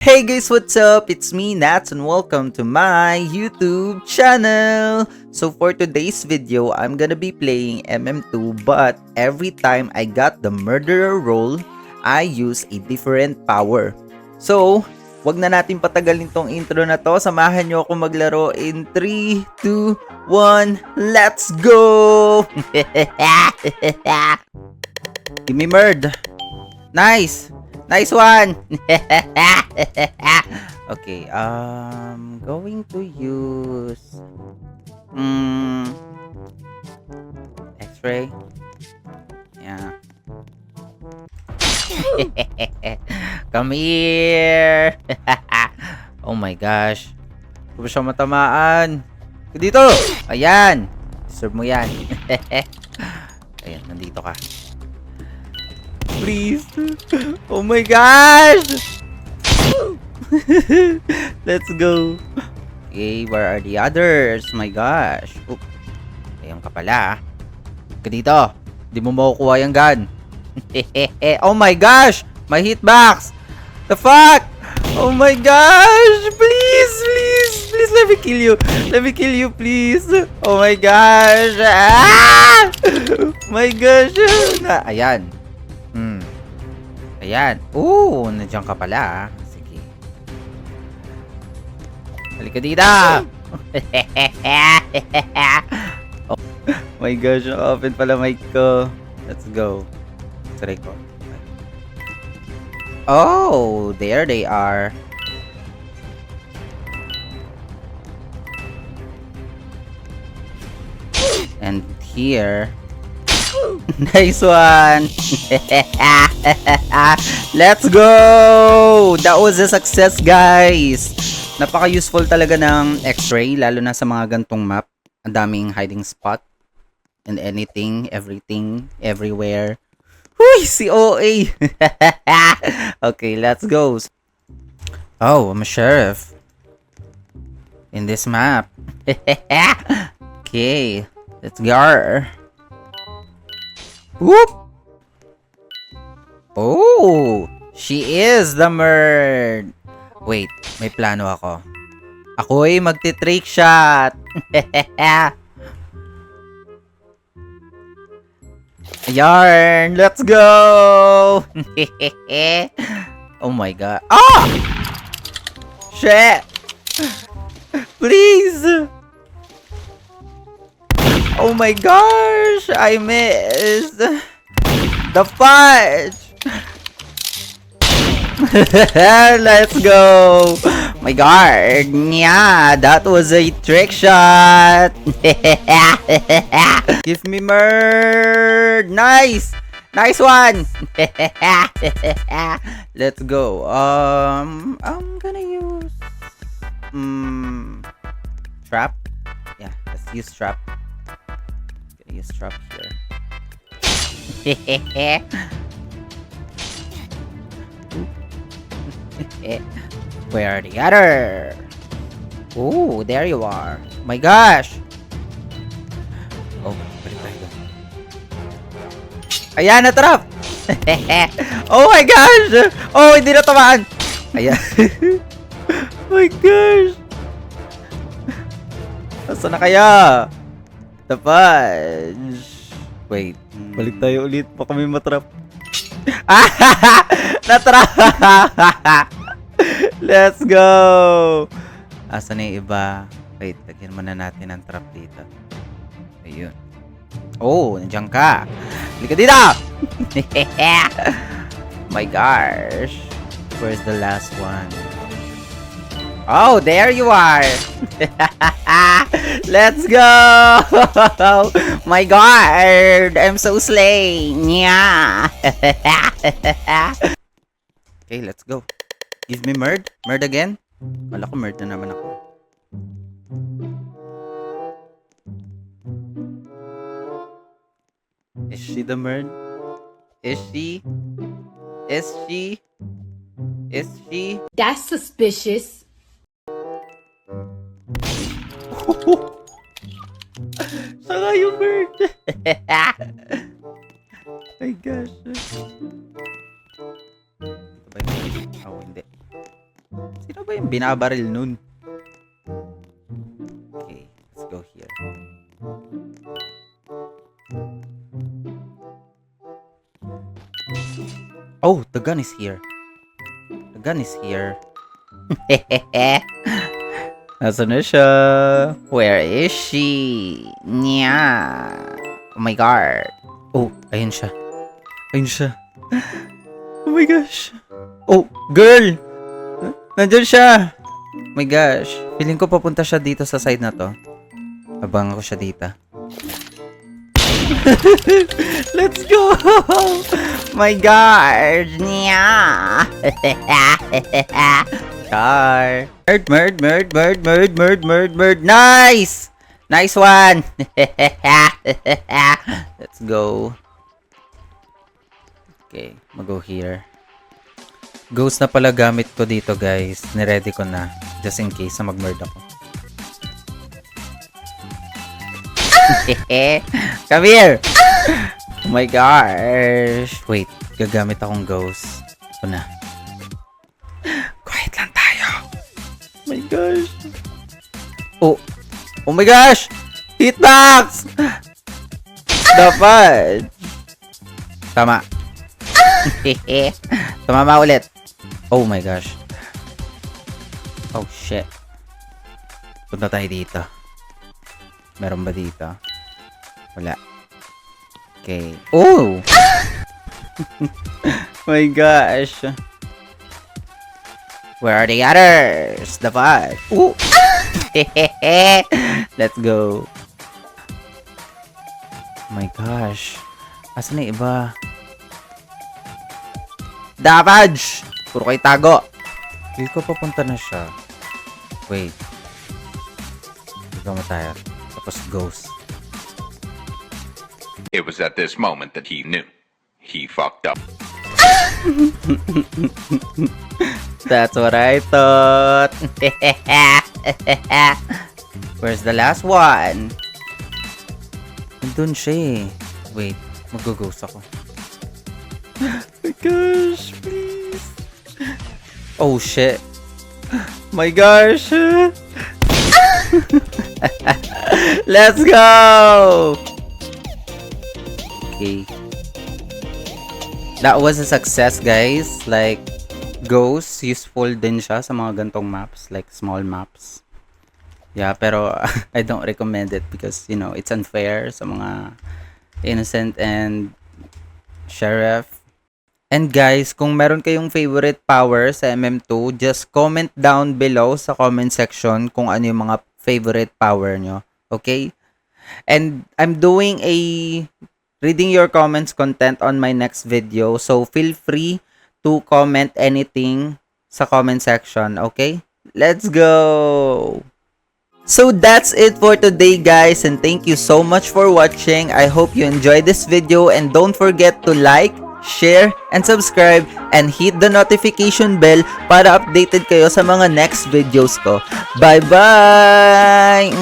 Hey guys, what's up? It's me, Nats, and welcome to my YouTube channel. So for today's video, I'm gonna be playing MM2, but every time I got the murderer role, I use a different power. So, wag na natin patagalin tong intro na to. Samahan nyo ako maglaro in 3, 2, 1, let's go! Give me murd. Nice! Nice one! Okay, going to use X-ray. Yeah. Come here! Oh my gosh. Kung siya matamaan. Dito! Ayan! Serve mo yan. Ayan, nandito ka. Please. Oh my gosh! Let's go. Okay, where are the others? My gosh. Oop. Ayun ka pala. Ka dito. Di mo makukuha yung gun. Oh my gosh! My hitbox! The fuck? Oh my gosh! Please, please, please let me kill you. Let me kill you, please. Oh my gosh! Ah! My gosh! Ayan. Ayan. Ooh, nandiyan ka pala. Sige. Halika dito. Oh my gosh, open pala mic ko. Let's go. Try ko. Oh, there they are. And here. Nice one. Let's go. That was a success, guys. Napaka-useful talaga ng X-ray, lalo na sa mga gantong map. Ang daming hiding spot and anything, everything, everywhere. Huy, si OA. Okay, let's go. Oh, I'm a sheriff in this map. Okay, let's go. Whoop! Oh, she is the murd. Wait, may plano ako. Ako'y magti-trick shot. Yarn, let's go. Oh my god. Ah! Shit. Please. Oh my gosh, I missed the fudge. Let's go. My god, yeah, that was a trick shot. Give me murd. Nice. Nice one. Let's go. I'm gonna use trap. Yeah, let's use trap. Use trap here. Where are the other? Oh, there you are. My gosh. Oh, balik tayo doon. Ayan, na-trap. Oh my gosh. Oh, hindi na tamaan. Ayan. My gosh. Nasaan na kaya? The fudge. Wait, balik tayo ulit. Baka may matrap. Natrap! Let's go! Asan na yung iba? Wait, lagyan muna natin ang trap dito. Ayun. Oh, nandiyan ka. Halika dito! My gosh. Where's the last one? Oh, there you are. Let's go. My god, I'm so slain. Yeah. Okay, let's go. Give me murd. Murd again. Wala ko murd na naman ako. Is she the murd? Is she? Is she? Is she? That's suspicious. Saka yung bird. My gosh. Ito ba yun? Oh, hindi. Sino ba yung binabaril nun? Okay, let's go here. Oh, the gun is here. The gun is here. Nasaan na siya? Where is she? Nya. Oh my god. Oh, ayun siya. Ayun siya. Oh my gosh. Oh, girl! Nandyan siya! Oh my gosh. Feeling ko papunta siya dito sa side na to. Abangan ko siya dito. Let's go! My god! Yeah! Char! Murd! Nice! Nice one! Let's go. Okay, mag-go here. Ghost na pala gamit ko dito, guys. Niready ko na. Just in case na mag-murd ako. Come here! Oh my gosh. Wait, gagamit akong ghost. Ito na. Quiet lang tayo. Oh my gosh. Oh. Oh my gosh! Hitbox! Dapat. Tama. Tumama ulit. Oh my gosh. Oh shit. Punta tayo dito. Meron ba dito? Wala. Okay. Oh! My gosh. Where are the others? The five. Ooh! Let's go. My gosh. Asan na yung iba? Davaj! Puro kayo tago. Feel ko papunta na siya. Wait. Ikaw mataya. Tapos ghost. It was at this moment that he knew. He fucked up. That's what I thought. Where's the last one? Nandun siya eh. Wait, mag-ghost ako. My gosh, please. Oh shit. My gosh. Let's go. Okay. That was a success, guys. Like, ghost, useful din siya sa mga gantong maps, like small maps. Yeah, pero I don't recommend it because, you know, it's unfair sa mga innocent and sheriff. And guys, kung meron kayong favorite power sa MM2, just comment down below sa comment section kung ano yung mga favorite power nyo. Okay? And I'm doing a reading your comments content on my next video. So feel free to comment anything sa comment section. Okay? Let's go! So that's it for today, guys, and thank you so much for watching. I hope you enjoyed this video, and don't forget to like, share, and subscribe, and hit the notification bell para updated kayo sa mga next videos ko. Bye-bye!